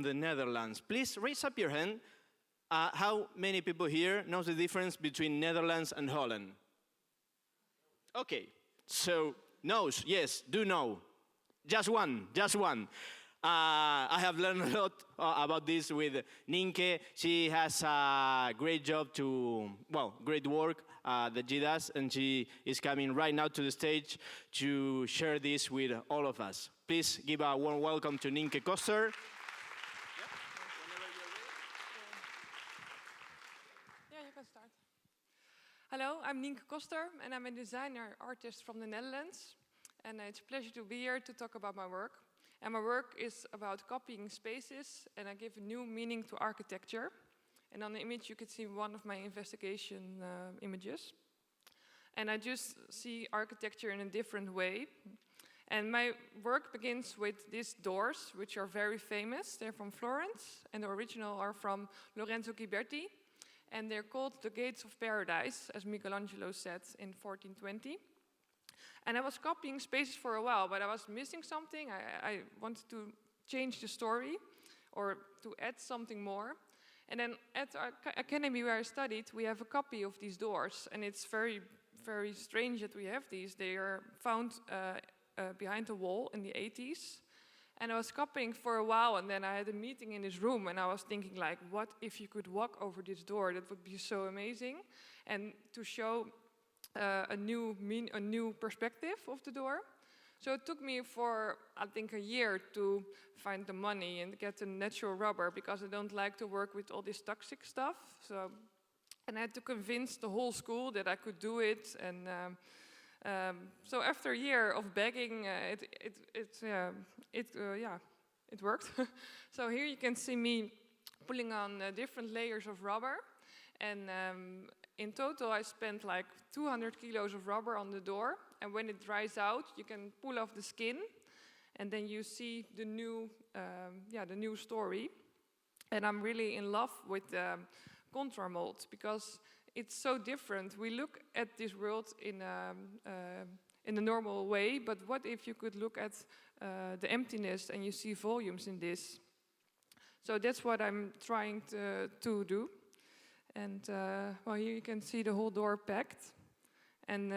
the Netherlands. Please raise up your hand. How many people here knows the difference between Netherlands and Holland? Okay, so knows, yes, do know. Just one, just one. I have learned a lot about this with Nynke. She has a great job great work that she does, and she is coming right now to the stage to share this with all of us. Please give a warm welcome to Nynke Koster. Yeah, you can start. Hello, I'm Nynke Koster, and I'm a designer artist from the Netherlands. And it's a pleasure to be here to talk about my work. And my work is about copying spaces, and I give a new meaning to architecture. And on the image, you can see one of my investigation images. And I just see architecture in a different way. And my work begins with these doors, which are very famous. They're from Florence, and the original are from Lorenzo Ghiberti. And they're called the Gates of Paradise, as Michelangelo said in 1420. And I was copying spaces for a while, but I was missing something. I wanted to change the story or to add something more. And then at our academy where I studied, we have a copy of these doors. And it's very, very strange that we have these. They are found behind the wall in the 80s. And I was copying for a while, and then I had a meeting in this room, and I was thinking, like, what if you could walk over this door? That would be so amazing. And to show a new perspective of the door. So it took me for, I think, a year to find the money and get the natural rubber, because I don't like to work with all this toxic stuff. And I had to convince the whole school that I could do it. And so after a year of begging, it worked. So here you can see me pulling on different layers of rubber. And in total, I spent like 200 kilos of rubber on the door. And when it dries out, you can pull off the skin. And then you see the new story. And I'm really in love with contour mold, because it's so different. We look at this world in a normal way, but what if you could look at the emptiness and you see volumes in this? So that's what I'm trying to do. And here you can see the whole door packed. And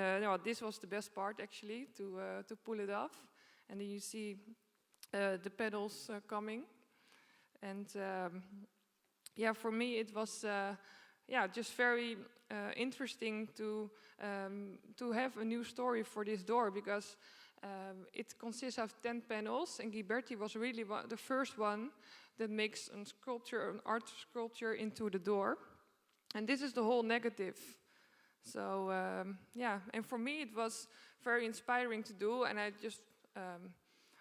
this was the best part, actually, to pull it off. And then you see the pedals coming. And for me it was just very interesting to have a new story for this door, because it consists of 10 panels, and Ghiberti was really the first one that makes an art sculpture into the door. And this is the whole negative. So and for me it was very inspiring to do, and I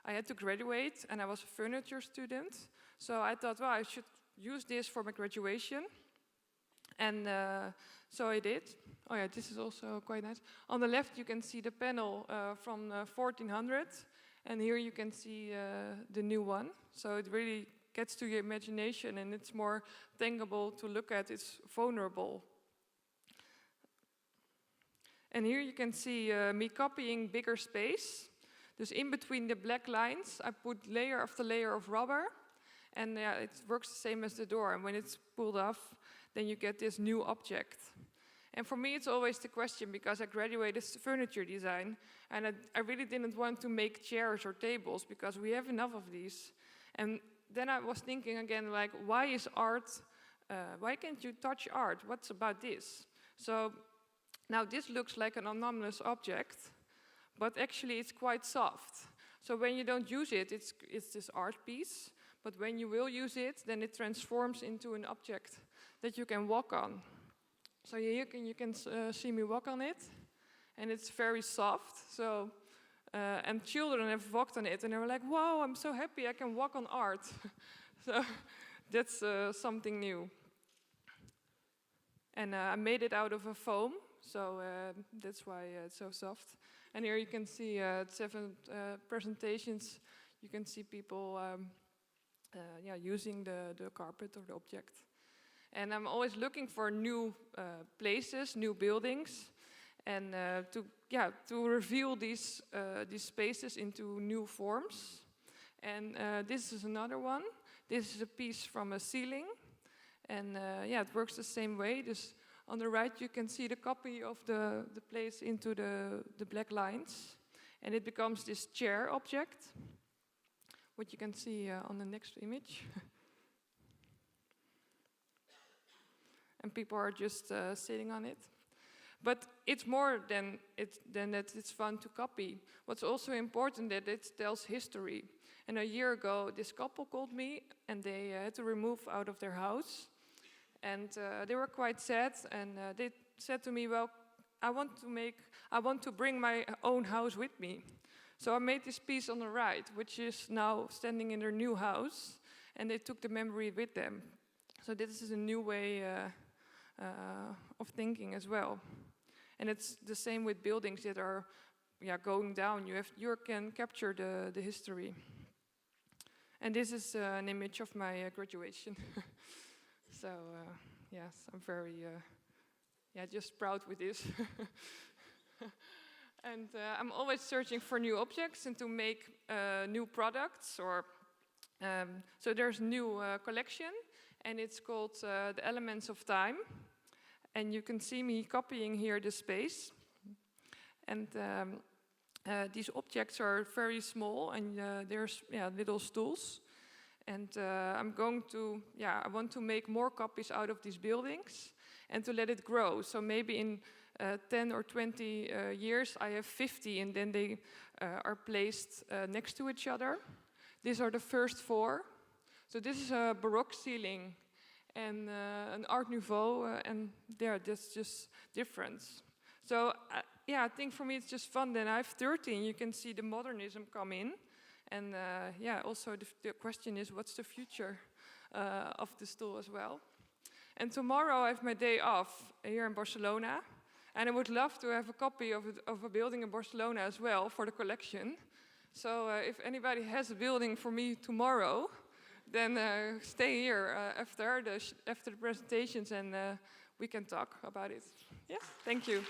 had to graduate, and I was a furniture student. So I thought, well, I should use this for my graduation. And so I did. Oh yeah, this is also quite nice. On the left you can see the panel from 1400, and here you can see the new one. So it really gets to your imagination, and it's more tangible to look at. It's vulnerable. And here you can see me copying bigger space. Dus in between the black lines, I put layer after layer of rubber. And it works the same as the door. And when it's pulled off, then you get this new object. And for me, it's always the question, because I graduated furniture design, and I really didn't want to make chairs or tables, because we have enough of these. And then I was thinking again, like, why is art, why can't you touch art? What's about this? So now this looks like an anomalous object, but actually it's quite soft. So when you don't use it, it's this art piece. But when you will use it, then it transforms into an object that you can walk on. So here you can see me walk on it, and it's very soft. So and children have walked on it, and they were like, "Wow, I'm so happy I can walk on art." So that's something new. And I made it out of a foam, so that's why it's so soft. And here you can see 7 presentations. You can see people using the carpet or the object. And I'm always looking for new places, new buildings, and to reveal these spaces into new forms. And this is another one. This is a piece from a ceiling, and yeah, it works the same way. This, on the right, you can see the copy of the place into the black lines, and it becomes this chair object, what you can see on the next image. And people are just sitting on it. But it's more than that it's fun to copy. What's also important that it tells history. And a year ago, this couple called me, and they had to remove out of their house. And they were quite sad, and they said to me, well, I want to bring my own house with me. So I made this piece on the right, which is now standing in their new house, and they took the memory with them. So this is a new way of thinking as well. And it's the same with buildings that are going down. You can capture the history. And this is an image of my graduation. So yes, I'm very just proud with this. And I'm always searching for new objects and to make new products. Or so there's a new collection, and it's called The Elements of Time. And you can see me copying here the space. And these objects are very small, and there's little stools. And I want to make more copies out of these buildings and to let it grow. So maybe in 10 or 20 years, I have 50, and then they are placed next to each other. These are the first 4. So this is a Baroque ceiling and an Art Nouveau, and that's just difference. So I think for me it's just fun. Then I have 13. You can see the modernism come in, and also the question is, what's the future of the stool as well? And tomorrow I have my day off here in Barcelona, and I would love to have a copy of a building in Barcelona as well for the collection. So if anybody has a building for me tomorrow, then stay here after the presentations, and we can talk about it. Yes, thank you.